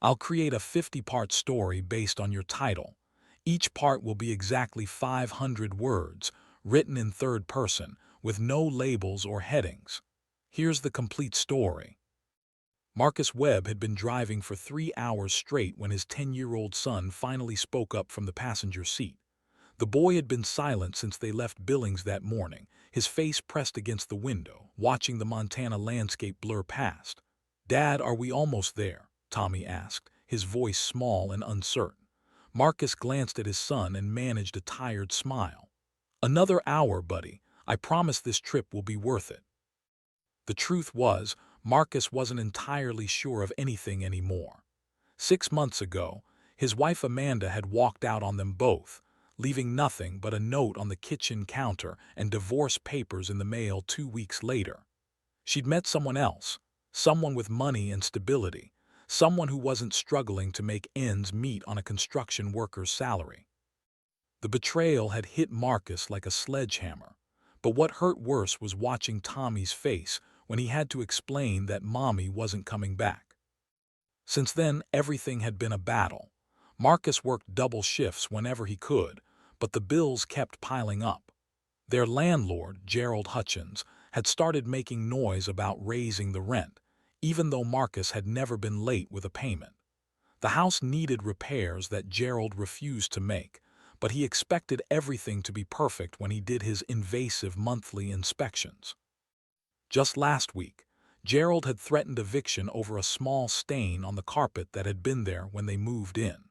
I'll create a 50-part story based on your title. Each part will be exactly 500 words, written in third person, with no labels or headings. Here's the complete story. Marcus Webb had been driving for 3 hours straight when his 10-year-old son finally spoke up from the passenger seat. The boy had been silent since they left Billings that morning, his face pressed against the window, watching the Montana landscape blur past. "Dad, are we almost there?" Tommy asked, his voice small and uncertain. Marcus glanced at his son and managed a tired smile. "Another hour, buddy. I promise this trip will be worth it." The truth was, Marcus wasn't entirely sure of anything anymore. 6 months ago, his wife Amanda had walked out on them both, leaving nothing but a note on the kitchen counter and divorce papers in the mail 2 weeks later. She'd met someone else, someone with money and stability, someone who wasn't struggling to make ends meet on a construction worker's salary. The betrayal had hit Marcus like a sledgehammer, but what hurt worse was watching Tommy's face when he had to explain that Mommy wasn't coming back. Since then, everything had been a battle. Marcus worked double shifts whenever he could, but the bills kept piling up. Their landlord, Gerald Hutchins, had started making noise about raising the rent, even though Marcus had never been late with a payment. The house needed repairs that Gerald refused to make, but he expected everything to be perfect when he did his invasive monthly inspections. Just last week, Gerald had threatened eviction over a small stain on the carpet that had been there when they moved in.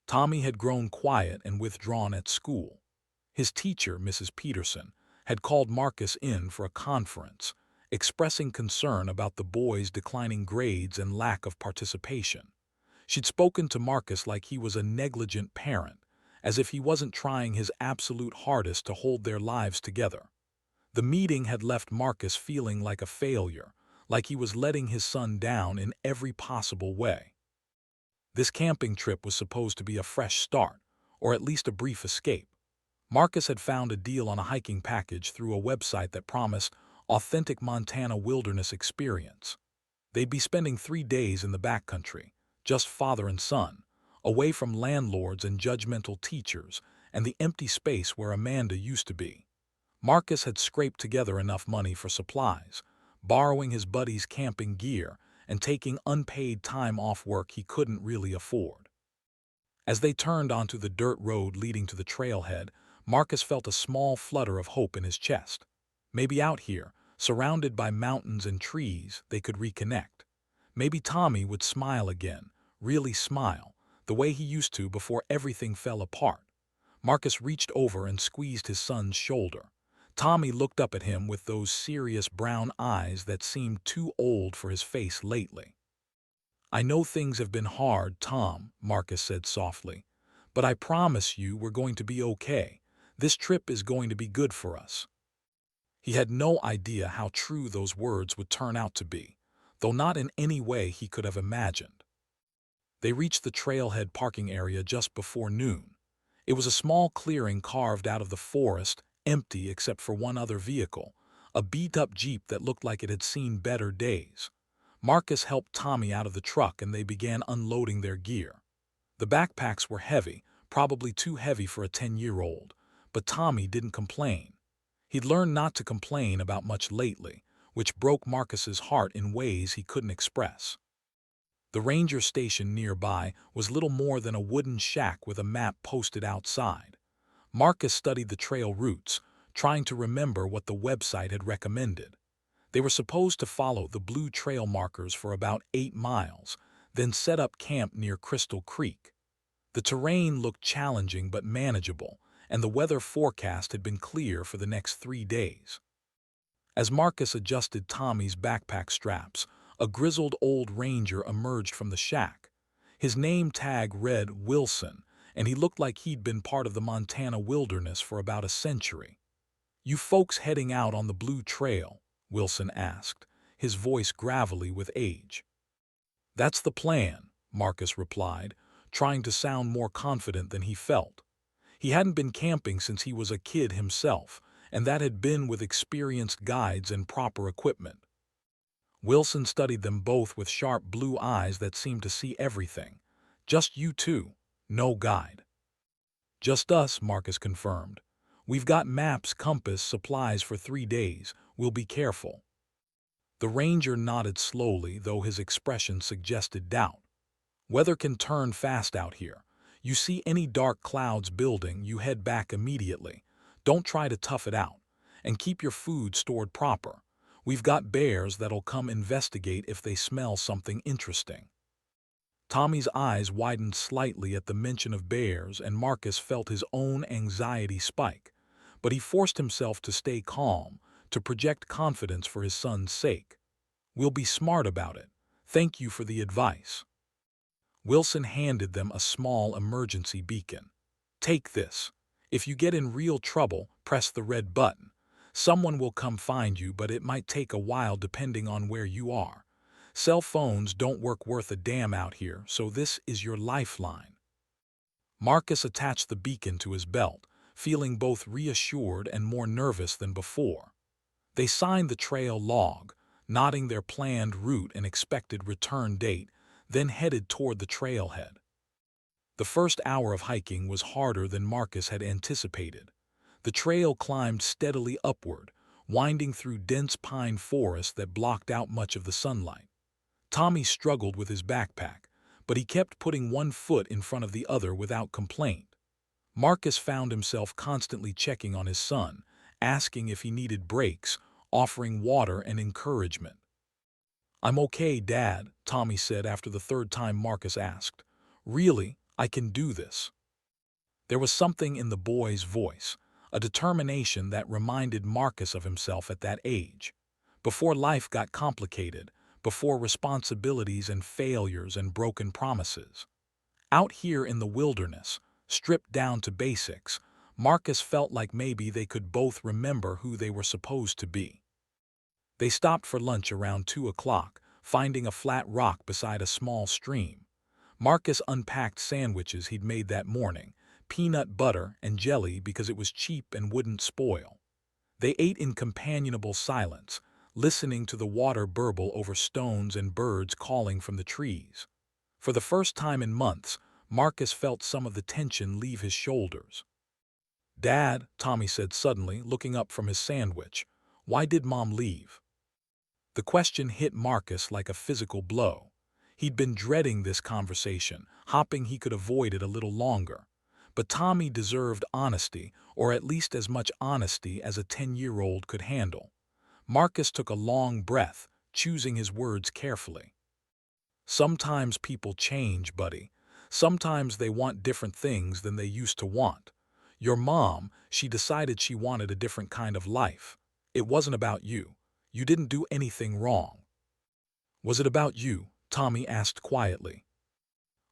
Tommy had grown quiet and withdrawn at school. His teacher, Mrs. Peterson, had called Marcus in for a conference, expressing concern about the boy's declining grades and lack of participation. She'd spoken to Marcus like he was a negligent parent, as if he wasn't trying his absolute hardest to hold their lives together. The meeting had left Marcus feeling like a failure, like he was letting his son down in every possible way. This camping trip was supposed to be a fresh start, or at least a brief escape. Marcus had found a deal on a hiking package through a website that promised authentic Montana wilderness experience. They'd be spending 3 days in the backcountry, just father and son, away from landlords and judgmental teachers and the empty space where Amanda used to be. Marcus had scraped together enough money for supplies, borrowing his buddy's camping gear and taking unpaid time off work he couldn't really afford. As they turned onto the dirt road leading to the trailhead, Marcus felt a small flutter of hope in his chest. Maybe out here, surrounded by mountains and trees, they could reconnect. Maybe Tommy would smile again, really smile, the way he used to before everything fell apart. Marcus reached over and squeezed his son's shoulder. Tommy looked up at him with those serious brown eyes that seemed too old for his face lately. "I know things have been hard, Tom," Marcus said softly, "but I promise you we're going to be okay. This trip is going to be good for us." He had no idea how true those words would turn out to be, though not in any way he could have imagined. They reached the trailhead parking area just before noon. It was a small clearing carved out of the forest, empty except for one other vehicle, a beat-up Jeep that looked like it had seen better days. Marcus helped Tommy out of the truck and they began unloading their gear. The backpacks were heavy, probably too heavy for a 10-year-old, but Tommy didn't complain. He'd learned not to complain about much lately, which broke Marcus's heart in ways he couldn't express. The ranger station nearby was little more than a wooden shack with a map posted outside. Marcus studied the trail routes, trying to remember what the website had recommended. They were supposed to follow the blue trail markers for about 8 miles, then set up camp near Crystal Creek. The terrain looked challenging but manageable, and the weather forecast had been clear for the next 3 days. As Marcus adjusted Tommy's backpack straps, a grizzled old ranger emerged from the shack. His name tag read Wilson, and he looked like he'd been part of the Montana wilderness for about a century. "You folks heading out on the Blue Trail?" Wilson asked, his voice gravelly with age. "That's the plan," Marcus replied, trying to sound more confident than he felt. He hadn't been camping since he was a kid himself, and that had been with experienced guides and proper equipment. Wilson studied them both with sharp blue eyes that seemed to see everything. Just you two. No guide. Just us, Marcus confirmed. We've got maps, compass, supplies for 3 days. We'll be careful. The ranger nodded slowly, though his expression suggested doubt. Weather can turn fast out here. You see any dark clouds building, you head back immediately. Don't try to tough it out. And keep your food stored proper. We've got bears that'll come investigate if they smell something interesting. Tommy's eyes widened slightly at the mention of bears, and Marcus felt his own anxiety spike. But he forced himself to stay calm, to project confidence for his son's sake. We'll be smart about it. Thank you for the advice. Wilson handed them a small emergency beacon. Take this. If you get in real trouble, press the red button. Someone will come find you, but it might take a while depending on where you are. Cell phones don't work worth a damn out here, so this is your lifeline. Marcus attached the beacon to his belt, feeling both reassured and more nervous than before. They signed the trail log, nodding their planned route and expected return date, then headed toward the trailhead. The first hour of hiking was harder than Marcus had anticipated. The trail climbed steadily upward, winding through dense pine forest that blocked out much of the sunlight. Tommy struggled with his backpack, but he kept putting one foot in front of the other without complaint. Marcus found himself constantly checking on his son, asking if he needed breaks, offering water and encouragement. "I'm okay, Dad," Tommy said after the third time Marcus asked. "Really, I can do this." There was something in the boy's voice, a determination that reminded Marcus of himself at that age. Before life got complicated, before responsibilities and failures and broken promises. Out here in the wilderness, stripped down to basics, Marcus felt like maybe they could both remember who they were supposed to be. They stopped for lunch around 2 o'clock, finding a flat rock beside a small stream. Marcus unpacked sandwiches he'd made that morning, peanut butter and jelly because it was cheap and wouldn't spoil. They ate in companionable silence, listening to the water burble over stones and birds calling from the trees. For the first time in months, Marcus felt some of the tension leave his shoulders. "Dad," Tommy said suddenly, looking up from his sandwich, "why did Mom leave?" The question hit Marcus like a physical blow. He'd been dreading this conversation, hoping he could avoid it a little longer. But Tommy deserved honesty, or at least as much honesty as a 10-year-old could handle. Marcus took a long breath, choosing his words carefully. "Sometimes people change, buddy. Sometimes they want different things than they used to want. Your mom, she decided she wanted a different kind of life. It wasn't about you. You didn't do anything wrong." "Was it about you?" Tommy asked quietly.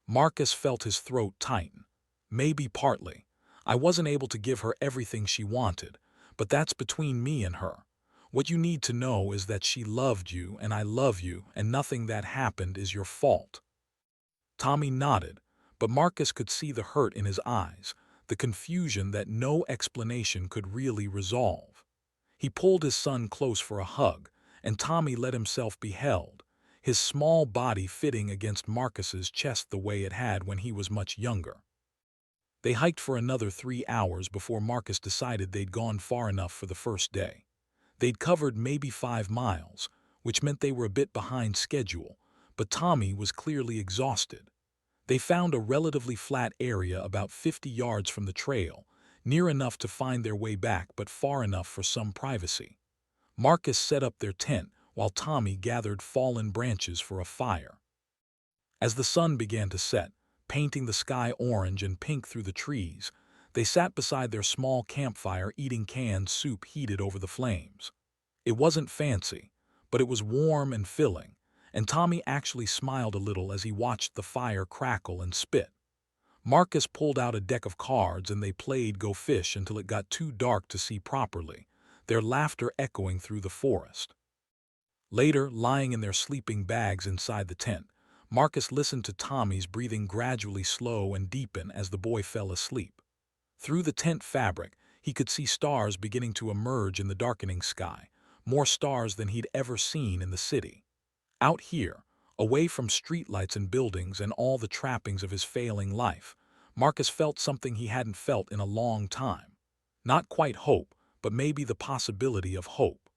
Marcus felt his throat tighten. "Maybe partly. I wasn't able to give her everything she wanted, but that's between me and her. What you need to know is that she loved you and I love you, and nothing that happened is your fault." Tommy nodded, but Marcus could see the hurt in his eyes, the confusion that no explanation could really resolve. He pulled his son close for a hug, and Tommy let himself be held, his small body fitting against Marcus's chest the way it had when he was much younger. They hiked for another 3 hours before Marcus decided they'd gone far enough for the first day. They'd covered maybe 5 miles, which meant they were a bit behind schedule, but Tommy was clearly exhausted. They found a relatively flat area about 50 yards from the trail, near enough to find their way back but far enough for some privacy. Marcus set up their tent while Tommy gathered fallen branches for a fire. As the sun began to set, painting the sky orange and pink through the trees, they sat beside their small campfire eating canned soup heated over the flames. It wasn't fancy, but it was warm and filling, and Tommy actually smiled a little as he watched the fire crackle and spit. Marcus pulled out a deck of cards and they played Go Fish until it got too dark to see properly, their laughter echoing through the forest. Later, lying in their sleeping bags inside the tent, Marcus listened to Tommy's breathing gradually slow and deepen as the boy fell asleep. Through the tent fabric, he could see stars beginning to emerge in the darkening sky, more stars than he'd ever seen in the city. Out here, away from streetlights and buildings and all the trappings of his failing life, Marcus felt something he hadn't felt in a long time. Not quite hope, but maybe the possibility of hope.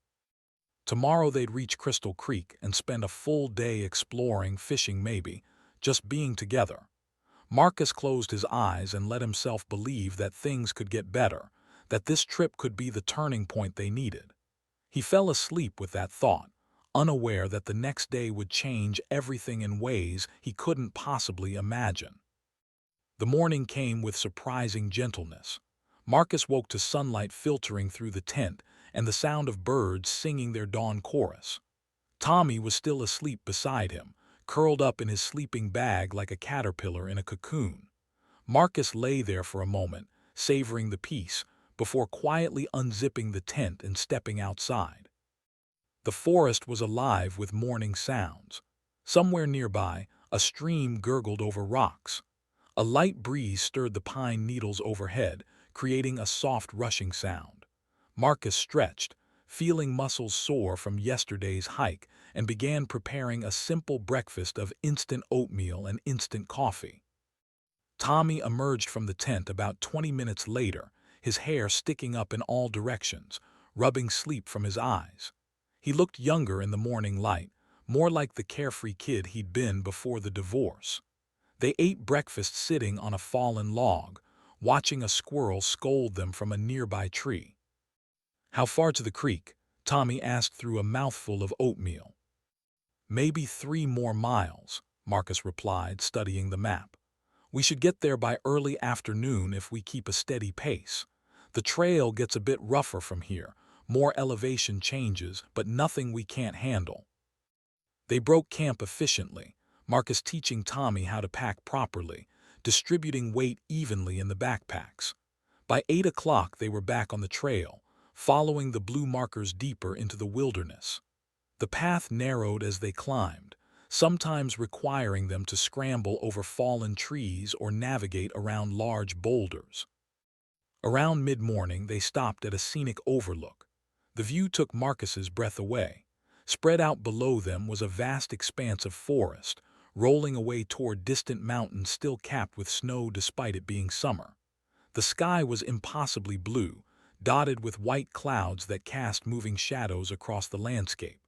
Tomorrow they'd reach Crystal Creek and spend a full day exploring, fishing maybe, just being together. Marcus closed his eyes and let himself believe that things could get better, that this trip could be the turning point they needed. He fell asleep with that thought, unaware that the next day would change everything in ways he couldn't possibly imagine. The morning came with surprising gentleness. Marcus woke to sunlight filtering through the tent and the sound of birds singing their dawn chorus. Tommy was still asleep beside him, curled up in his sleeping bag like a caterpillar in a cocoon. Marcus lay there for a moment, savoring the peace, before quietly unzipping the tent and stepping outside. The forest was alive with morning sounds. Somewhere nearby, a stream gurgled over rocks. A light breeze stirred the pine needles overhead, creating a soft rushing sound. Marcus stretched, feeling muscles sore from yesterday's hike, and began preparing a simple breakfast of instant oatmeal and instant coffee. Tommy emerged from the tent about 20 minutes later, his hair sticking up in all directions, rubbing sleep from his eyes. He looked younger in the morning light, more like the carefree kid he'd been before the divorce. They ate breakfast sitting on a fallen log, watching a squirrel scold them from a nearby tree. "How far to the creek?" Tommy asked through a mouthful of oatmeal. "Maybe 3 more miles," Marcus replied, studying the map. "We should get there by early afternoon if we keep a steady pace. The trail gets a bit rougher from here, more elevation changes, but nothing we can't handle." They broke camp efficiently, Marcus teaching Tommy how to pack properly, distributing weight evenly in the backpacks. By 8 o'clock they were back on the trail, following the blue markers deeper into the wilderness. The path narrowed as they climbed, sometimes requiring them to scramble over fallen trees or navigate around large boulders. Around mid-morning they stopped at a scenic overlook. The view took Marcus's breath away. Spread out below them was a vast expanse of forest, rolling away toward distant mountains still capped with snow despite it being summer. The sky was impossibly blue, dotted with white clouds that cast moving shadows across the landscape.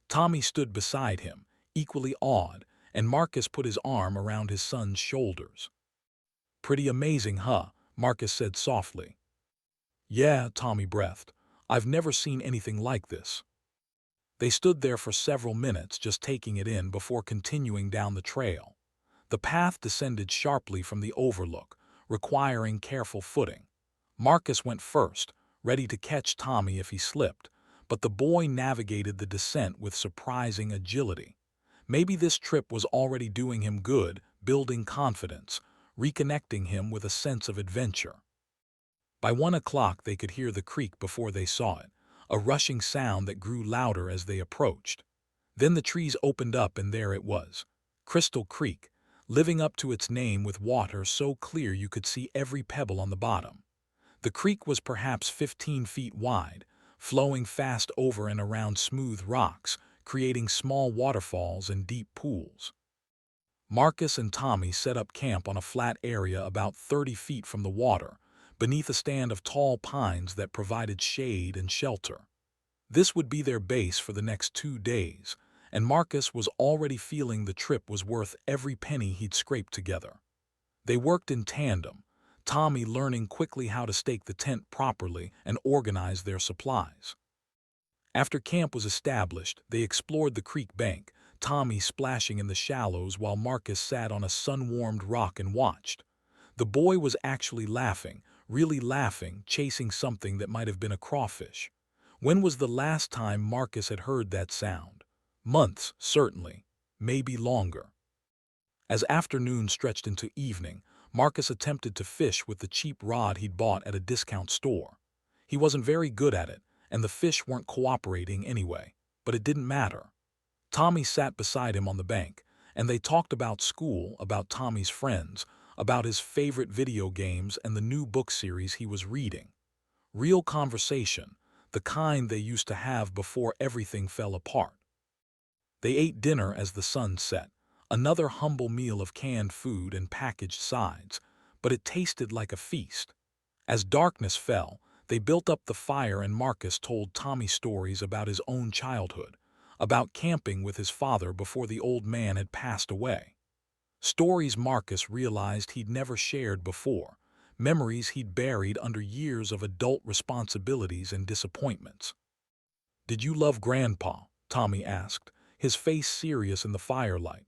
Tommy stood beside him, equally awed, and Marcus put his arm around his son's shoulders. "Pretty amazing, huh?" Marcus said softly. "Yeah," Tommy breathed. "I've never seen anything like this." They stood there for several minutes just taking it in before continuing down the trail. The path descended sharply from the overlook, requiring careful footing. Marcus went first, ready to catch Tommy if he slipped, but the boy navigated the descent with surprising agility. Maybe this trip was already doing him good, building confidence, reconnecting him with a sense of adventure. By 1 o'clock they could hear the creek before they saw it, a rushing sound that grew louder as they approached. Then the trees opened up and there it was, Crystal Creek, living up to its name with water so clear you could see every pebble on the bottom. The creek was perhaps 15 feet wide, flowing fast over and around smooth rocks, creating small waterfalls and deep pools. Marcus and Tommy set up camp on a flat area about 30 feet from the water, beneath a stand of tall pines that provided shade and shelter. This would be their base for the next 2 days, and Marcus was already feeling the trip was worth every penny he'd scraped together. They worked in tandem, Tommy learning quickly how to stake the tent properly and organize their supplies. After camp was established, they explored the creek bank, Tommy splashing in the shallows while Marcus sat on a sun-warmed rock and watched. The boy was actually laughing, really laughing, chasing something that might have been a crawfish. When was the last time Marcus had heard that sound? Months, certainly, maybe longer. As afternoon stretched into evening, Marcus attempted to fish with the cheap rod he'd bought at a discount store. He wasn't very good at it, and the fish weren't cooperating anyway, but it didn't matter. Tommy sat beside him on the bank, and they talked about school, about Tommy's friends, about his favorite video games and the new book series he was reading. Real conversation, the kind they used to have before everything fell apart. They ate dinner as the sun set, another humble meal of canned food and packaged sides, but it tasted like a feast. As darkness fell, they built up the fire and Marcus told Tommy stories about his own childhood, about camping with his father before the old man had passed away. Stories Marcus realized he'd never shared before, memories he'd buried under years of adult responsibilities and disappointments. "Did you love Grandpa?" Tommy asked, his face serious in the firelight.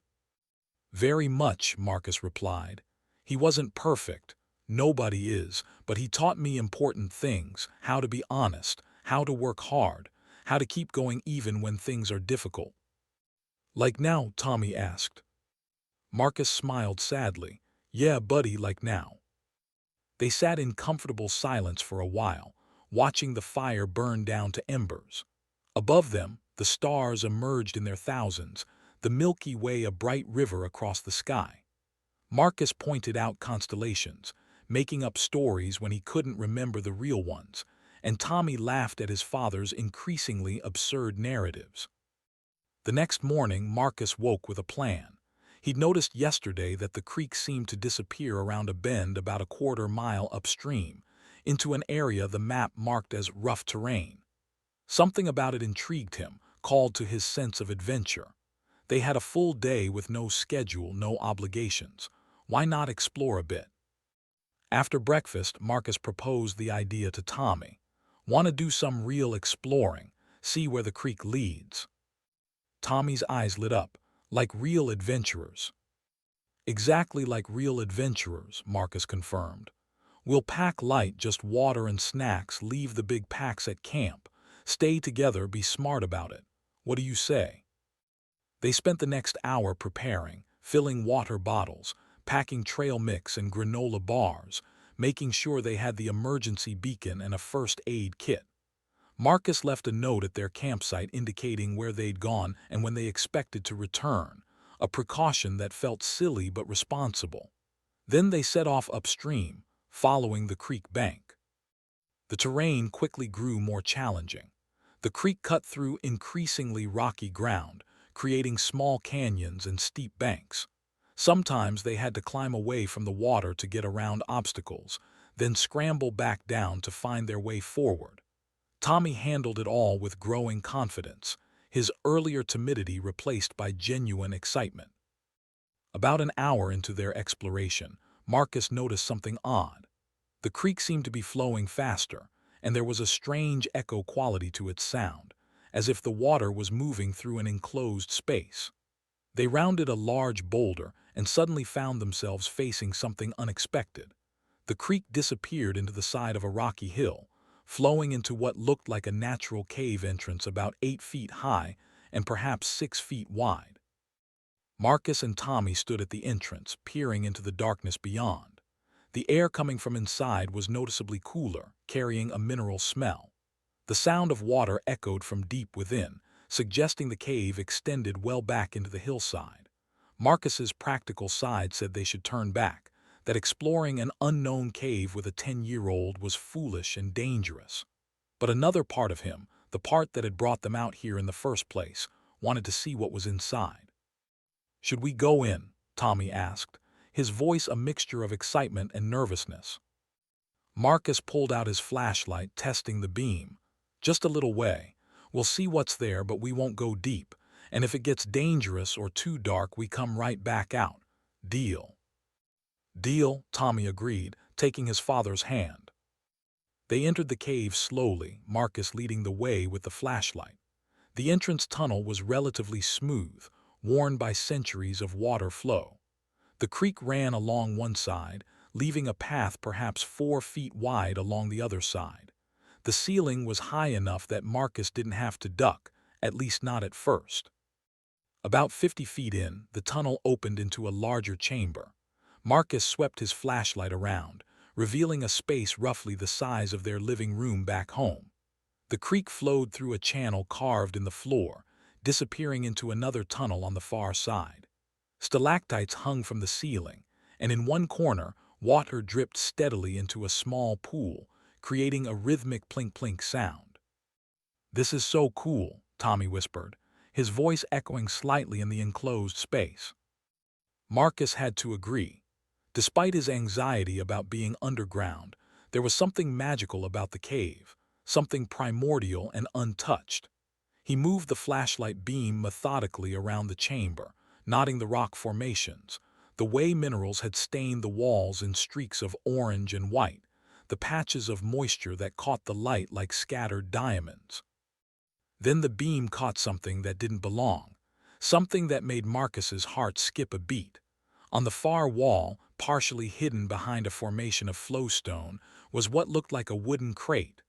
"Very much," Marcus replied. "He wasn't perfect. Nobody is, but he taught me important things, how to be honest, how to work hard, how to keep going even when things are difficult." "Like now?" Tommy asked. Marcus smiled sadly. "Yeah, buddy, like now." They sat in comfortable silence for a while, watching the fire burn down to embers. Above them, the stars emerged in their thousands, the Milky Way a bright river across the sky. Marcus pointed out constellations, making up stories when he couldn't remember the real ones, and Tommy laughed at his father's increasingly absurd narratives. The next morning, Marcus woke with a plan. He'd noticed yesterday that the creek seemed to disappear around a bend about a quarter-mile upstream, into an area the map marked as rough terrain. Something about it intrigued him, called to his sense of adventure. They had a full day with no schedule, no obligations. Why not explore a bit? After breakfast, Marcus proposed the idea to Tommy. "Want to do some real exploring, see where the creek leads?" Tommy's eyes lit up, "Like real adventurers." "Exactly like real adventurers," Marcus confirmed. "We'll pack light, just water and snacks, leave the big packs at camp. Stay together, be smart about it. What do you say?" They spent the next hour preparing, filling water bottles, packing trail mix and granola bars, making sure they had the emergency beacon and a first aid kit. Marcus left a note at their campsite indicating where they'd gone and when they expected to return, a precaution that felt silly but responsible. Then they set off upstream, following the creek bank. The terrain quickly grew more challenging. The creek cut through increasingly rocky ground, creating small canyons and steep banks. Sometimes they had to climb away from the water to get around obstacles, then scramble back down to find their way forward. Tommy handled it all with growing confidence, his earlier timidity replaced by genuine excitement. About an hour into their exploration, Marcus noticed something odd. The creek seemed to be flowing faster, and there was a strange echo quality to its sound, as if the water was moving through an enclosed space. They rounded a large boulder and suddenly found themselves facing something unexpected. The creek disappeared into the side of a rocky hill, flowing into what looked like a natural cave entrance about 8 feet high and perhaps 6 feet wide. Marcus and Tommy stood at the entrance, peering into the darkness beyond. The air coming from inside was noticeably cooler, carrying a mineral smell. The sound of water echoed from deep within, suggesting the cave extended well back into the hillside. Marcus's practical side said they should turn back, that exploring an unknown cave with a 10-year-old was foolish and dangerous. But another part of him, the part that had brought them out here in the first place, wanted to see what was inside. "Should we go in?" Tommy asked, his voice a mixture of excitement and nervousness. Marcus pulled out his flashlight, testing the beam. "Just a little way. We'll see what's there, but we won't go deep, and if it gets dangerous or too dark, we come right back out. Deal?" "Deal," Tommy agreed, taking his father's hand. They entered the cave slowly, Marcus leading the way with the flashlight. The entrance tunnel was relatively smooth, worn by centuries of water flow. The creek ran along one side, leaving a path perhaps 4 feet wide along the other side. The ceiling was high enough that Marcus didn't have to duck, at least not at first. About 50 feet in, the tunnel opened into a larger chamber. Marcus swept his flashlight around, revealing a space roughly the size of their living room back home. The creek flowed through a channel carved in the floor, disappearing into another tunnel on the far side. Stalactites hung from the ceiling, and in one corner, water dripped steadily into a small pool, creating a rhythmic plink-plink sound. "This is so cool," Tommy whispered, his voice echoing slightly in the enclosed space. Marcus had to agree. Despite his anxiety about being underground, there was something magical about the cave, something primordial and untouched. He moved the flashlight beam methodically around the chamber, noting the rock formations, the way minerals had stained the walls in streaks of orange and white, the patches of moisture that caught the light like scattered diamonds. Then the beam caught something that didn't belong, something that made Marcus's heart skip a beat. On the far wall, partially hidden behind a formation of flowstone, was what looked like a wooden crate,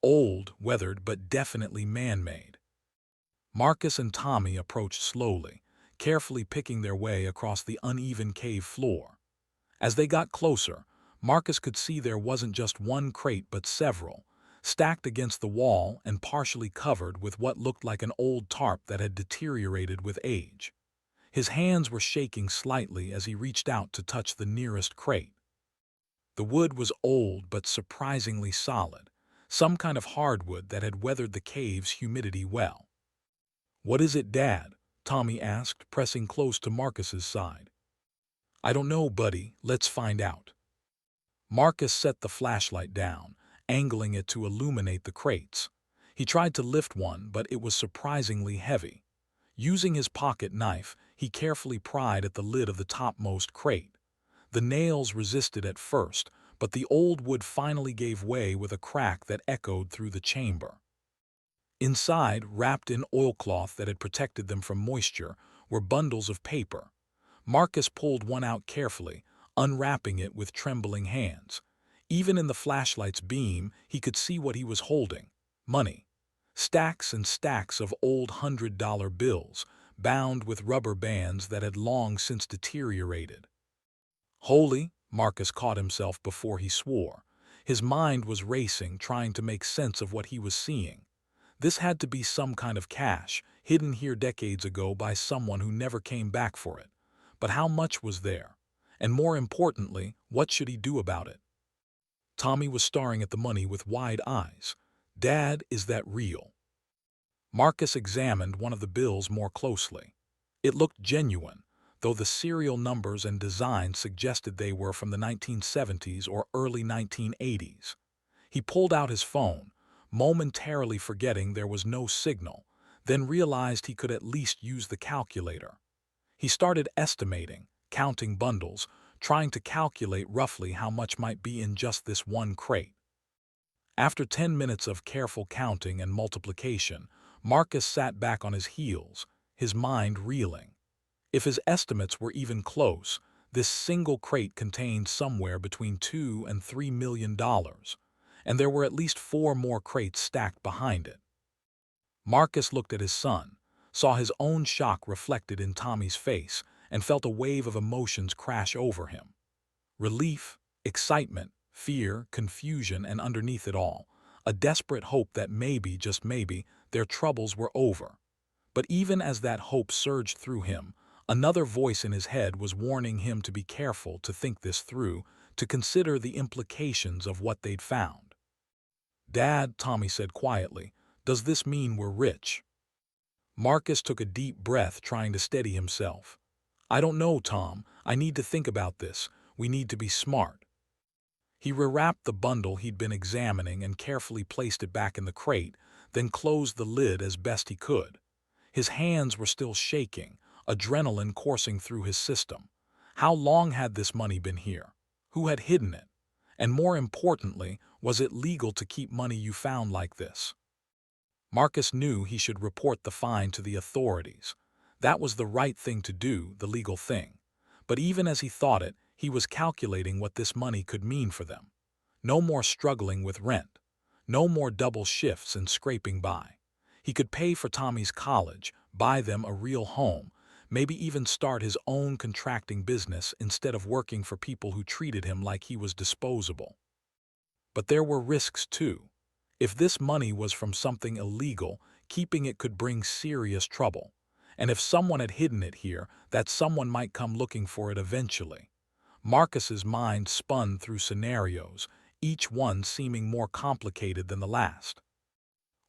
old, weathered, but definitely man-made. Marcus and Tommy approached slowly, carefully picking their way across the uneven cave floor. As they got closer, Marcus could see there wasn't just one crate but several, stacked against the wall and partially covered with what looked like an old tarp that had deteriorated with age. His hands were shaking slightly as he reached out to touch the nearest crate. The wood was old but surprisingly solid, some kind of hardwood that had weathered the cave's humidity well. "What is it, Dad?" Tommy asked, pressing close to Marcus's side. "I don't know, buddy. Let's find out." Marcus set the flashlight down, angling it to illuminate the crates. He tried to lift one, but it was surprisingly heavy. Using his pocket knife, he carefully pried at the lid of the topmost crate. The nails resisted at first, but the old wood finally gave way with a crack that echoed through the chamber. Inside, wrapped in oilcloth that had protected them from moisture, were bundles of paper. Marcus pulled one out carefully, unwrapping it with trembling hands. Even in the flashlight's beam, he could see what he was holding: money. Stacks and stacks of old $100 bills, bound with rubber bands that had long since deteriorated. "Holy," Marcus caught himself before he swore. His mind was racing, trying to make sense of what he was seeing. This had to be some kind of cash, hidden here decades ago by someone who never came back for it. But how much was there? And more importantly, what should he do about it? Tommy was staring at the money with wide eyes. "Dad, is that real?" Marcus examined one of the bills more closely. It looked genuine, though the serial numbers and design suggested they were from the 1970s or early 1980s. He pulled out his phone, momentarily forgetting there was no signal, then realized he could at least use the calculator. He started estimating, counting bundles, trying to calculate roughly how much might be in just this one crate. After 10 minutes of careful counting and multiplication, Marcus sat back on his heels, his mind reeling. If his estimates were even close, this single crate contained somewhere between $2 and $3 million, and there were at least 4 more crates stacked behind it. Marcus looked at his son, saw his own shock reflected in Tommy's face, and felt a wave of emotions crash over him. Relief, excitement, fear, confusion, and underneath it all, a desperate hope that maybe, just maybe, their troubles were over. But even as that hope surged through him, another voice in his head was warning him to be careful, to think this through, to consider the implications of what they'd found. "Dad," Tommy said quietly, "does this mean we're rich?" Marcus took a deep breath, trying to steady himself. "I don't know, Tom. I need to think about this. We need to be smart." He rewrapped the bundle he'd been examining and carefully placed it back in the crate, then closed the lid as best he could. His hands were still shaking, adrenaline coursing through his system. How long had this money been here? Who had hidden it? And more importantly, was it legal to keep money you found like this? Marcus knew he should report the find to the authorities. That was the right thing to do, the legal thing. But even as he thought it, he was calculating what this money could mean for them. No more struggling with rent. No more double shifts and scraping by. He could pay for Tommy's college, buy them a real home, maybe even start his own contracting business instead of working for people who treated him like he was disposable. But there were risks too. If this money was from something illegal, keeping it could bring serious trouble. And if someone had hidden it here, that someone might come looking for it eventually. Marcus's mind spun through scenarios, each one seeming more complicated than the last.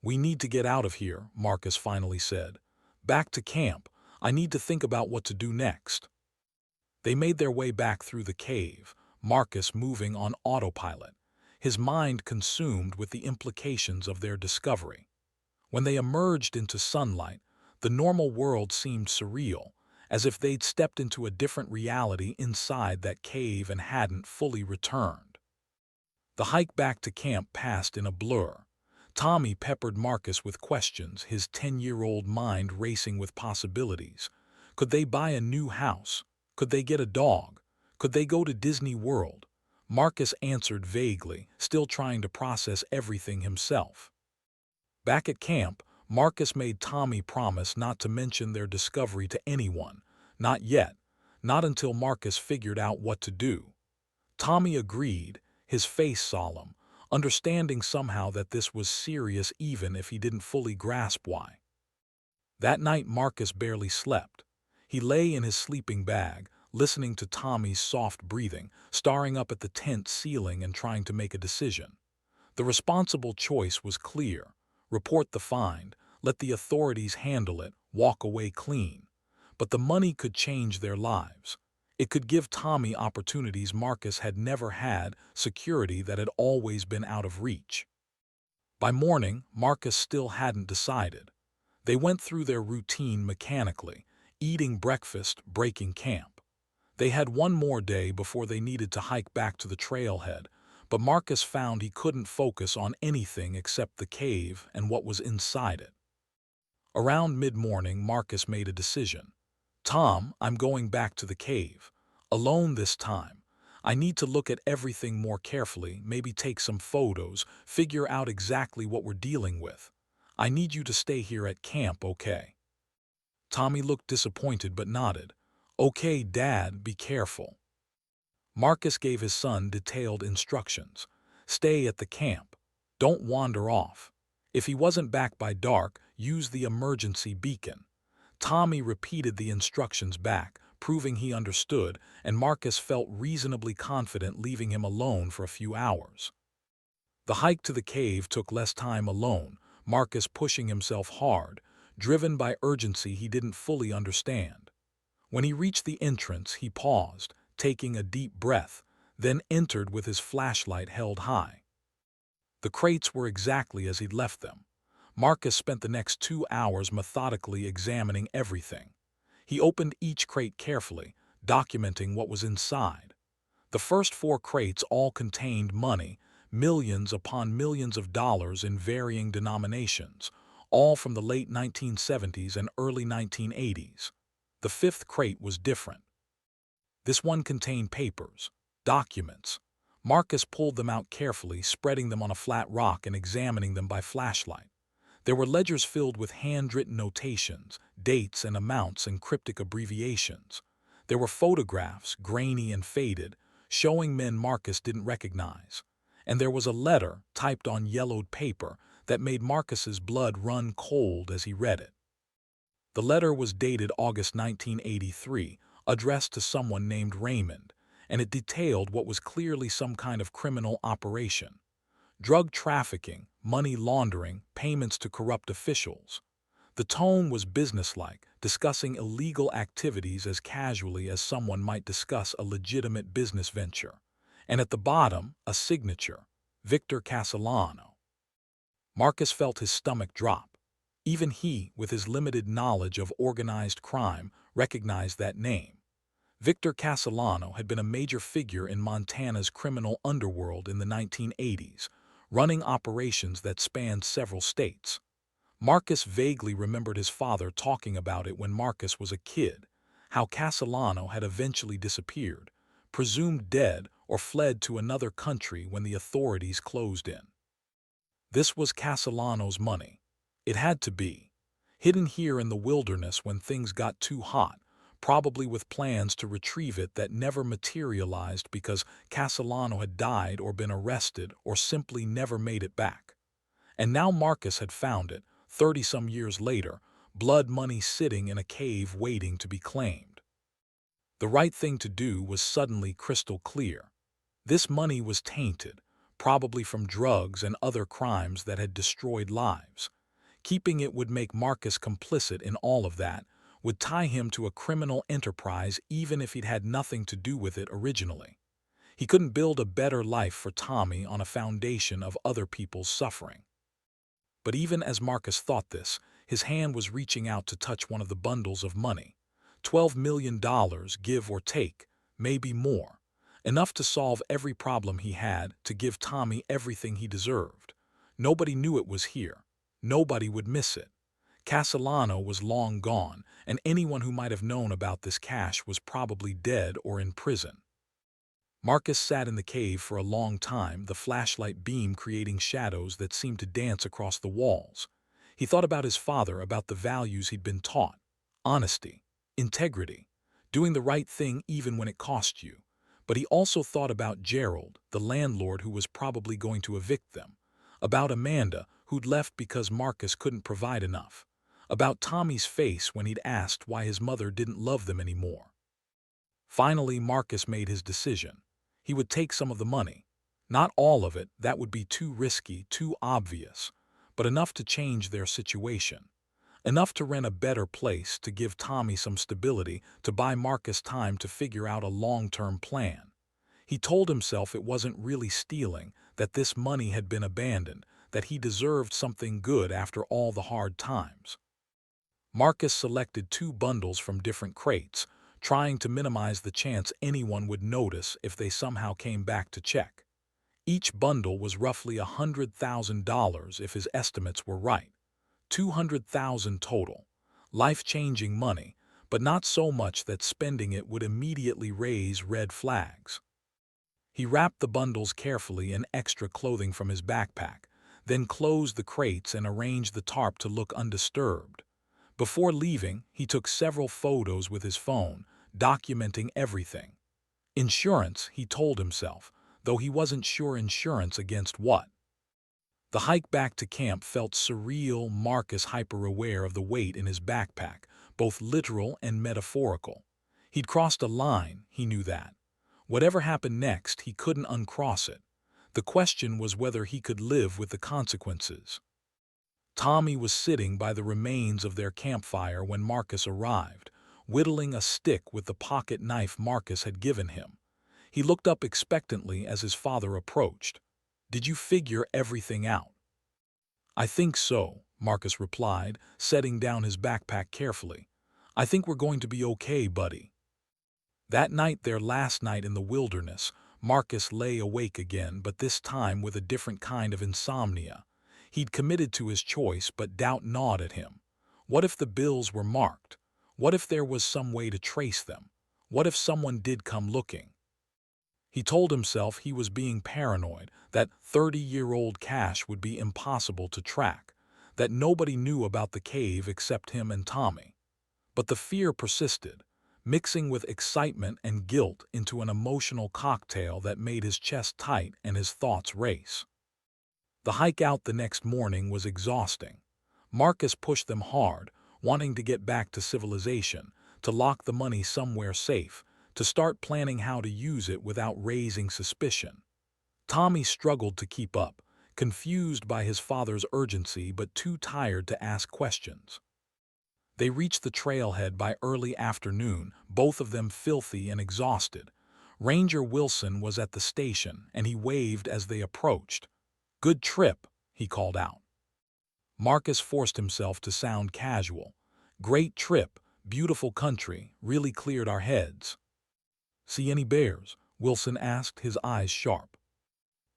"We need to get out of here," Marcus finally said. Back to camp. I need to think about what to do next. They made their way back through the cave, Marcus moving on autopilot, his mind consumed with the implications of their discovery. When they emerged into sunlight, the normal world seemed surreal, as if they'd stepped into a different reality inside that cave and hadn't fully returned. The hike back to camp passed in a blur. Tommy peppered Marcus with questions, his 10-year-old mind racing with possibilities. Could they buy a new house? Could they get a dog? Could they go to Disney World? Marcus answered vaguely, still trying to process everything himself. Back at camp, Marcus made Tommy promise not to mention their discovery to anyone. Not yet. Not until Marcus figured out what to do. Tommy agreed, his face solemn, understanding somehow that this was serious even if he didn't fully grasp why. That night Marcus barely slept. He lay in his sleeping bag, listening to Tommy's soft breathing, staring up at the tent ceiling and trying to make a decision. The responsible choice was clear. Report the find, let the authorities handle it, walk away clean. But the money could change their lives. It could give Tommy opportunities Marcus had never had, security that had always been out of reach. By morning, Marcus still hadn't decided. They went through their routine mechanically, eating breakfast, breaking camp. They had one more day before they needed to hike back to the trailhead, but Marcus found he couldn't focus on anything except the cave and what was inside it. Around mid-morning, Marcus made a decision. Tom, I'm going back to the cave. Alone this time. I need to look at everything more carefully, maybe take some photos, figure out exactly what we're dealing with. I need you to stay here at camp, okay? Tommy looked disappointed but nodded. Okay, Dad, be careful. Marcus gave his son detailed instructions. Stay at the camp. Don't wander off. If he wasn't back by dark, use the emergency beacon. Tommy repeated the instructions back, proving he understood, and Marcus felt reasonably confident leaving him alone for a few hours. The hike to the cave took less time alone, Marcus pushing himself hard, driven by urgency he didn't fully understand. When he reached the entrance, he paused, taking a deep breath, then entered with his flashlight held high. The crates were exactly as he'd left them. Marcus spent the next 2 hours methodically examining everything. He opened each crate carefully, documenting what was inside. The first 4 crates all contained money, millions upon millions of dollars in varying denominations, all from the late 1970s and early 1980s. The 5th crate was different. This one contained papers, documents. Marcus pulled them out carefully, spreading them on a flat rock and examining them by flashlight. There were ledgers filled with handwritten notations, dates and amounts and cryptic abbreviations. There were photographs, grainy and faded, showing men Marcus didn't recognize. And there was a letter, typed on yellowed paper, that made Marcus's blood run cold as he read it. The letter was dated August 1983, addressed to someone named Raymond, and it detailed what was clearly some kind of criminal operation. Drug trafficking, money laundering, payments to corrupt officials. The tone was businesslike, discussing illegal activities as casually as someone might discuss a legitimate business venture. And at the bottom, a signature, Victor Castellano. Marcus felt his stomach drop. Even he, with his limited knowledge of organized crime, recognized that name. Victor Castellano had been a major figure in Montana's criminal underworld in the 1980s, running operations that spanned several states. Marcus vaguely remembered his father talking about it when Marcus was a kid, how Castellano had eventually disappeared, presumed dead or fled to another country when the authorities closed in. This was Castellano's money. It had to be. Hidden here in the wilderness when things got too hot, probably with plans to retrieve it that never materialized because Castellano had died or been arrested or simply never made it back. And now Marcus had found it, 30-some years later, blood money sitting in a cave waiting to be claimed. The right thing to do was suddenly crystal clear. This money was tainted, probably from drugs and other crimes that had destroyed lives. Keeping it would make Marcus complicit in all of that, would tie him to a criminal enterprise even if he'd had nothing to do with it originally. He couldn't build a better life for Tommy on a foundation of other people's suffering. But even as Marcus thought this, his hand was reaching out to touch one of the bundles of money. $12 million, give or take, maybe more. Enough to solve every problem he had, to give Tommy everything he deserved. Nobody knew it was here. Nobody would miss it. Castellano was long gone, and anyone who might have known about this cash was probably dead or in prison. Marcus sat in the cave for a long time, the flashlight beam creating shadows that seemed to dance across the walls. He thought about his father, about the values he'd been taught. Honesty, integrity, doing the right thing even when it cost you. But he also thought about Gerald, the landlord who was probably going to evict them. About Amanda, who'd left because Marcus couldn't provide enough. About Tommy's face when he'd asked why his mother didn't love them anymore. Finally, Marcus made his decision. He would take some of the money. Not all of it, that would be too risky, too obvious, but enough to change their situation. Enough to rent a better place, to give Tommy some stability, to buy Marcus time to figure out a long-term plan. He told himself it wasn't really stealing, that this money had been abandoned, that he deserved something good after all the hard times. Marcus selected 2 bundles from different crates, trying to minimize the chance anyone would notice if they somehow came back to check. Each bundle was roughly $100,000 if his estimates were right. $200,000 total. Life-changing money, but not so much that spending it would immediately raise red flags. He wrapped the bundles carefully in extra clothing from his backpack, then closed the crates and arranged the tarp to look undisturbed. Before leaving, he took several photos with his phone, documenting everything. Insurance, he told himself, though he wasn't sure insurance against what. The hike back to camp felt surreal, Marcus hyper-aware of the weight in his backpack, both literal and metaphorical. He'd crossed a line, he knew that. Whatever happened next, he couldn't uncross it. The question was whether he could live with the consequences. Tommy was sitting by the remains of their campfire when Marcus arrived, whittling a stick with the pocket knife Marcus had given him. He looked up expectantly as his father approached. "Did you figure everything out?" "I think so," Marcus replied, setting down his backpack carefully. "I think we're going to be okay, buddy." That night, their last night in the wilderness, Marcus lay awake again, but this time with a different kind of insomnia. He'd committed to his choice, but doubt gnawed at him. What if the bills were marked? What if there was some way to trace them? What if someone did come looking? He told himself he was being paranoid, that 30-year-old cash would be impossible to track, that nobody knew about the cave except him and Tommy. But the fear persisted, mixing with excitement and guilt into an emotional cocktail that made his chest tight and his thoughts race. The hike out the next morning was exhausting. Marcus pushed them hard, wanting to get back to civilization, to lock the money somewhere safe, to start planning how to use it without raising suspicion. Tommy struggled to keep up, confused by his father's urgency but too tired to ask questions. They reached the trailhead by early afternoon, both of them filthy and exhausted. Ranger Wilson was at the station, and he waved as they approached. "Good trip," he called out. Marcus forced himself to sound casual. "Great trip, beautiful country, really cleared our heads." "See any bears?" Wilson asked, his eyes sharp.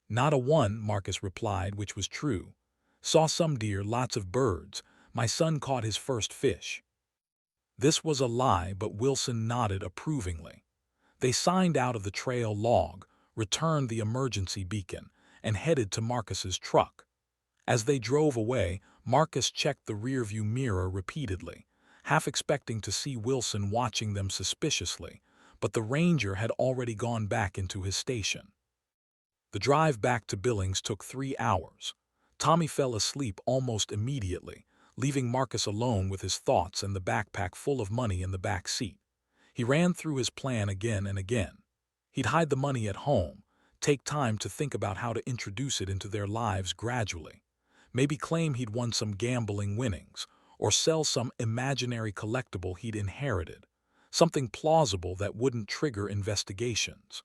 "Not a one," Marcus replied, which was true. "Saw some deer, lots of birds. My son caught his first fish." This was a lie, but Wilson nodded approvingly. They signed out of the trail log, returned the emergency beacon, and headed to Marcus's truck. As they drove away, Marcus checked the rearview mirror repeatedly, half expecting to see Wilson watching them suspiciously, but the ranger had already gone back into his station. The drive back to Billings took 3 hours. Tommy fell asleep almost immediately, leaving Marcus alone with his thoughts and the backpack full of money in the back seat. He ran through his plan again and again. He'd hide the money at home, take time to think about how to introduce it into their lives gradually. Maybe claim he'd won some gambling winnings, or sell some imaginary collectible he'd inherited, something plausible that wouldn't trigger investigations.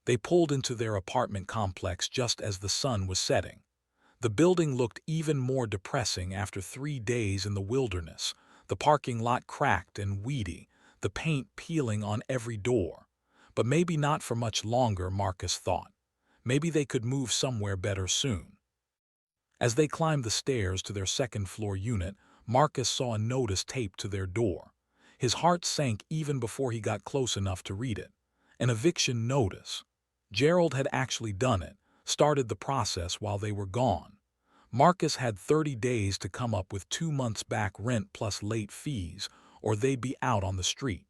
They pulled into their apartment complex just as the sun was setting. The building looked even more depressing after 3 days in the wilderness, the parking lot cracked and weedy, the paint peeling on every door. But maybe not for much longer, Marcus thought. Maybe they could move somewhere better soon. As they climbed the stairs to their second-floor unit, Marcus saw a notice taped to their door. His heart sank even before he got close enough to read it. An eviction notice. Gerald had actually done it, started the process while they were gone. Marcus had 30 days to come up with 2 months back rent plus late fees, or they'd be out on the street.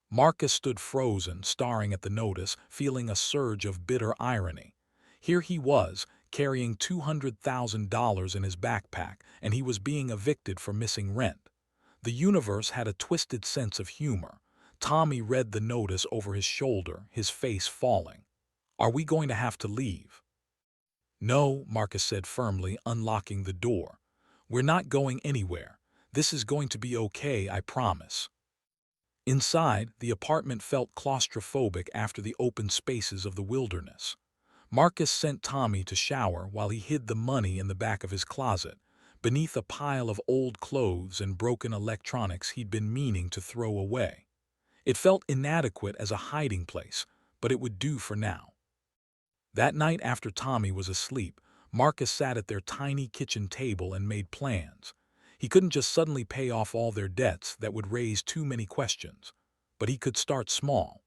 Marcus stood frozen, staring at the notice, feeling a surge of bitter irony. Here he was, carrying $200,000 in his backpack, and he was being evicted for missing rent. The universe had a twisted sense of humor. Tommy read the notice over his shoulder, his face falling. "Are we going to have to leave?" "No," Marcus said firmly, unlocking the door. "We're not going anywhere. This is going to be okay, I promise." Inside, the apartment felt claustrophobic after the open spaces of the wilderness. Marcus sent Tommy to shower while he hid the money in the back of his closet, beneath a pile of old clothes and broken electronics he'd been meaning to throw away. It felt inadequate as a hiding place, but it would do for now. That night after Tommy was asleep, Marcus sat at their tiny kitchen table and made plans. He couldn't just suddenly pay off all their debts, that would raise too many questions. But he could start small.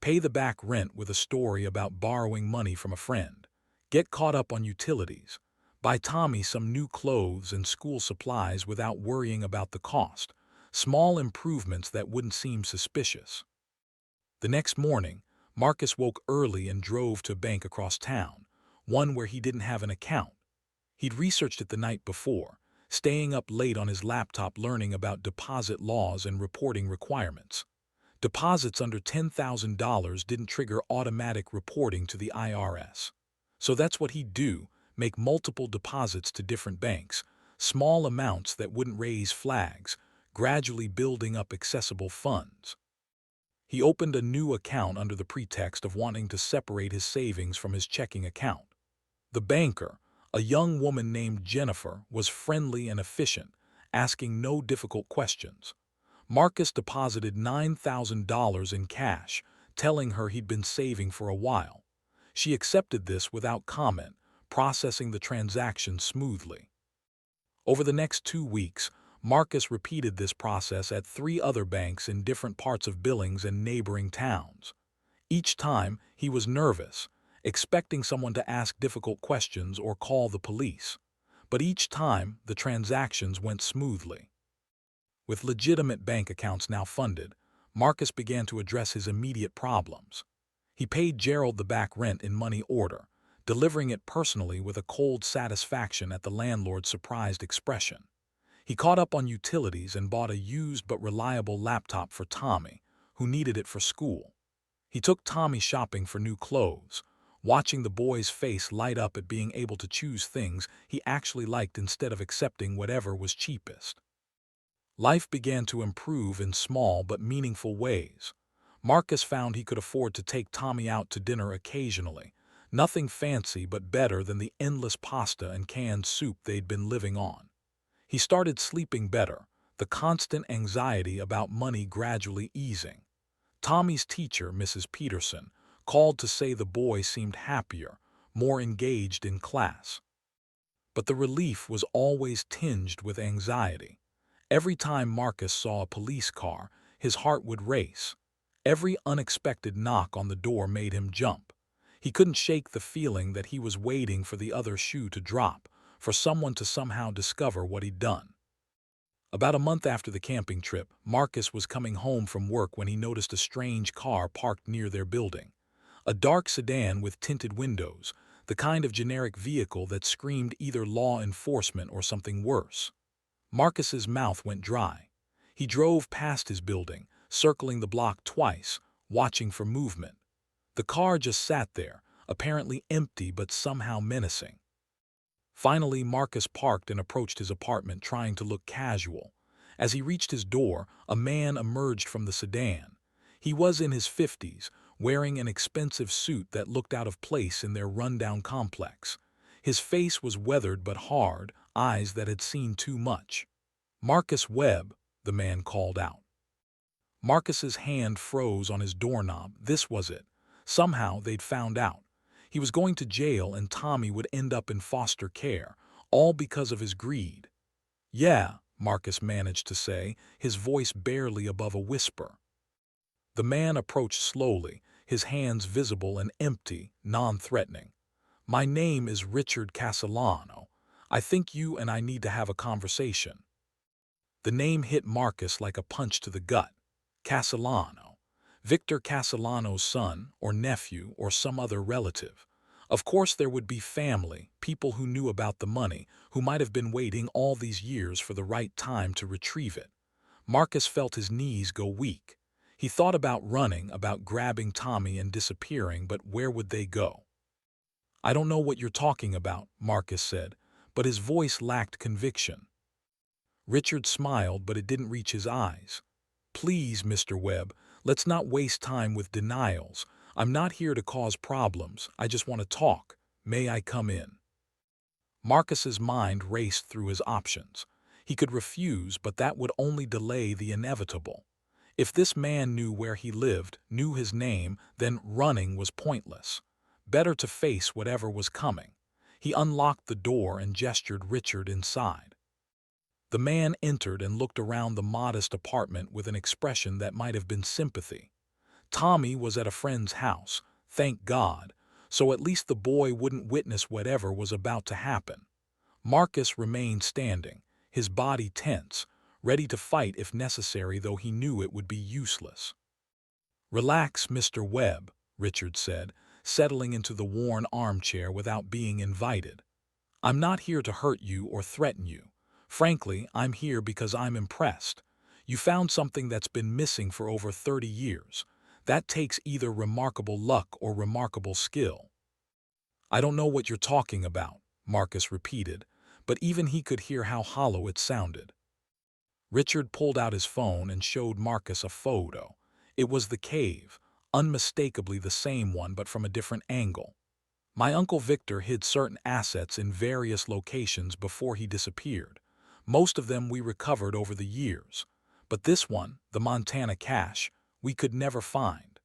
Pay the back rent with a story about borrowing money from a friend. Get caught up on utilities. Buy Tommy some new clothes and school supplies without worrying about the cost. Small improvements that wouldn't seem suspicious. The next morning, Marcus woke early and drove to a bank across town, one where he didn't have an account. He'd researched it the night before, staying up late on his laptop learning about deposit laws and reporting requirements. Deposits under $10,000 didn't trigger automatic reporting to the IRS. So that's what he'd do, make multiple deposits to different banks, small amounts that wouldn't raise flags, gradually building up accessible funds. He opened a new account under the pretext of wanting to separate his savings from his checking account. The banker, a young woman named Jennifer, was friendly and efficient, asking no difficult questions. Marcus deposited $9,000 in cash, telling her he'd been saving for a while. She accepted this without comment, processing the transaction smoothly. Over the next 2 weeks, Marcus repeated this process at 3 other banks in different parts of Billings and neighboring towns. Each time, he was nervous, expecting someone to ask difficult questions or call the police. But each time, the transactions went smoothly. With legitimate bank accounts now funded, Marcus began to address his immediate problems. He paid Gerald the back rent in money order, delivering it personally with a cold satisfaction at the landlord's surprised expression. He caught up on utilities and bought a used but reliable laptop for Tommy, who needed it for school. He took Tommy shopping for new clothes, watching the boy's face light up at being able to choose things he actually liked instead of accepting whatever was cheapest. Life began to improve in small but meaningful ways. Marcus found he could afford to take Tommy out to dinner occasionally, nothing fancy but better than the endless pasta and canned soup they'd been living on. He started sleeping better, the constant anxiety about money gradually easing. Tommy's teacher, Mrs. Peterson, called to say the boy seemed happier, more engaged in class. But the relief was always tinged with anxiety. Every time Marcus saw a police car, his heart would race. Every unexpected knock on the door made him jump. He couldn't shake the feeling that he was waiting for the other shoe to drop, for someone to somehow discover what he'd done. About a month after the camping trip, Marcus was coming home from work when he noticed a strange car parked near their building. A dark sedan with tinted windows, the kind of generic vehicle that screamed either law enforcement or something worse. Marcus's mouth went dry. He drove past his building, circling the block twice, watching for movement. The car just sat there, apparently empty but somehow menacing. Finally, Marcus parked and approached his apartment, trying to look casual. As he reached his door, a man emerged from the sedan. He was in his 50s, wearing an expensive suit that looked out of place in their rundown complex. His face was weathered but hard, eyes that had seen too much. "Marcus Webb," the man called out. Marcus's hand froze on his doorknob. This was it. Somehow they'd found out. He was going to jail and Tommy would end up in foster care, all because of his greed. "Yeah," Marcus managed to say, his voice barely above a whisper. The man approached slowly, his hands visible and empty, non-threatening. "My name is Richard Castellano. I think you and I need to have a conversation." The name hit Marcus like a punch to the gut. Castellano. Victor Castellano's son, or nephew, or some other relative. Of course there would be family, people who knew about the money, who might have been waiting all these years for the right time to retrieve it. Marcus felt his knees go weak. He thought about running, about grabbing Tommy and disappearing, but where would they go? "I don't know what you're talking about," Marcus said, but his voice lacked conviction. Richard smiled, but it didn't reach his eyes. "Please, Mr. Webb, let's not waste time with denials. I'm not here to cause problems. I just want to talk. May I come in?" Marcus's mind raced through his options. He could refuse, but that would only delay the inevitable. If this man knew where he lived, knew his name, then running was pointless. Better to face whatever was coming. He unlocked the door and gestured Richard inside. The man entered and looked around the modest apartment with an expression that might have been sympathy. Tommy was at a friend's house, thank God, so at least the boy wouldn't witness whatever was about to happen. Marcus remained standing, his body tense, ready to fight if necessary, though he knew it would be useless. "Relax, Mr. Webb," Richard said, settling into the worn armchair without being invited. "I'm not here to hurt you or threaten you. Frankly, I'm here because I'm impressed. You found something that's been missing for over 30 years. That takes either remarkable luck or remarkable skill." "I don't know what you're talking about," Marcus repeated, but even he could hear how hollow it sounded. Richard pulled out his phone and showed Marcus a photo. It was the cave, unmistakably the same one but from a different angle. "My Uncle Victor hid certain assets in various locations before he disappeared. Most of them we recovered over the years. But this one, the Montana cache, we could never find.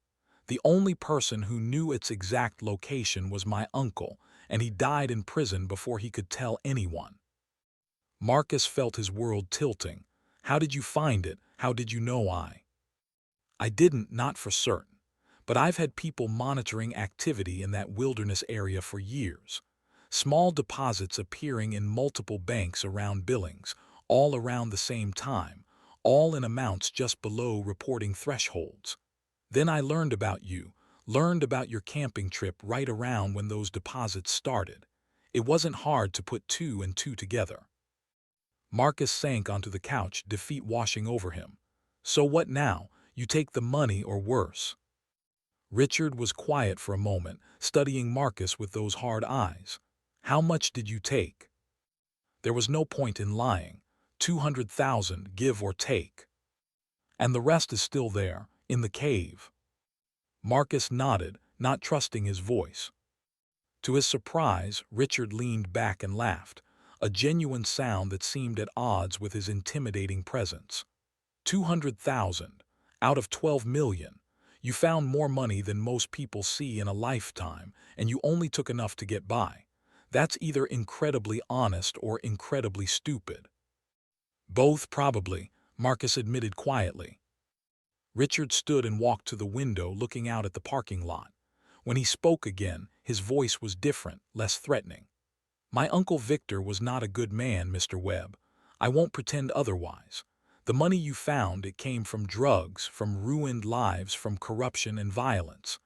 The only person who knew its exact location was my uncle, and he died in prison before he could tell anyone." Marcus felt his world tilting. "How did you find it? How did you know I didn't, not for certain. But I've had people monitoring activity in that wilderness area for years. Small deposits appearing in multiple banks around Billings, all around the same time, all in amounts just below reporting thresholds. Then I learned about you, learned about your camping trip right around when those deposits started. It wasn't hard to put two and two together." Marcus sank onto the couch, defeat washing over him. "So what now? You take the money or worse?" Richard was quiet for a moment, studying Marcus with those hard eyes. "How much did you take?" There was no point in lying. 200,000, give or take. "And the rest is still there, in the cave?" Marcus nodded, not trusting his voice. To his surprise, Richard leaned back and laughed, a genuine sound that seemed at odds with his intimidating presence. 200,000, out of 12 million. You found more money than most people see in a lifetime, and you only took enough to get by. That's either incredibly honest or incredibly stupid." "Both, probably," Marcus admitted quietly. Richard stood and walked to the window, looking out at the parking lot. When he spoke again, his voice was different, less threatening. "My Uncle Victor was not a good man, Mr. Webb. I won't pretend otherwise. The money you found, it came from drugs, from ruined lives, from corruption and violence.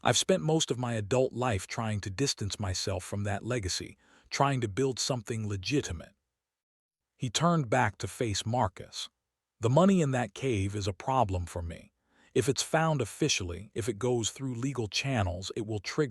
I've spent most of my adult life trying to distance myself from that legacy, trying to build something legitimate." He turned back to face Marcus. "The money in that cave is a problem for me. If it's found officially, if it goes through legal channels, it will trigger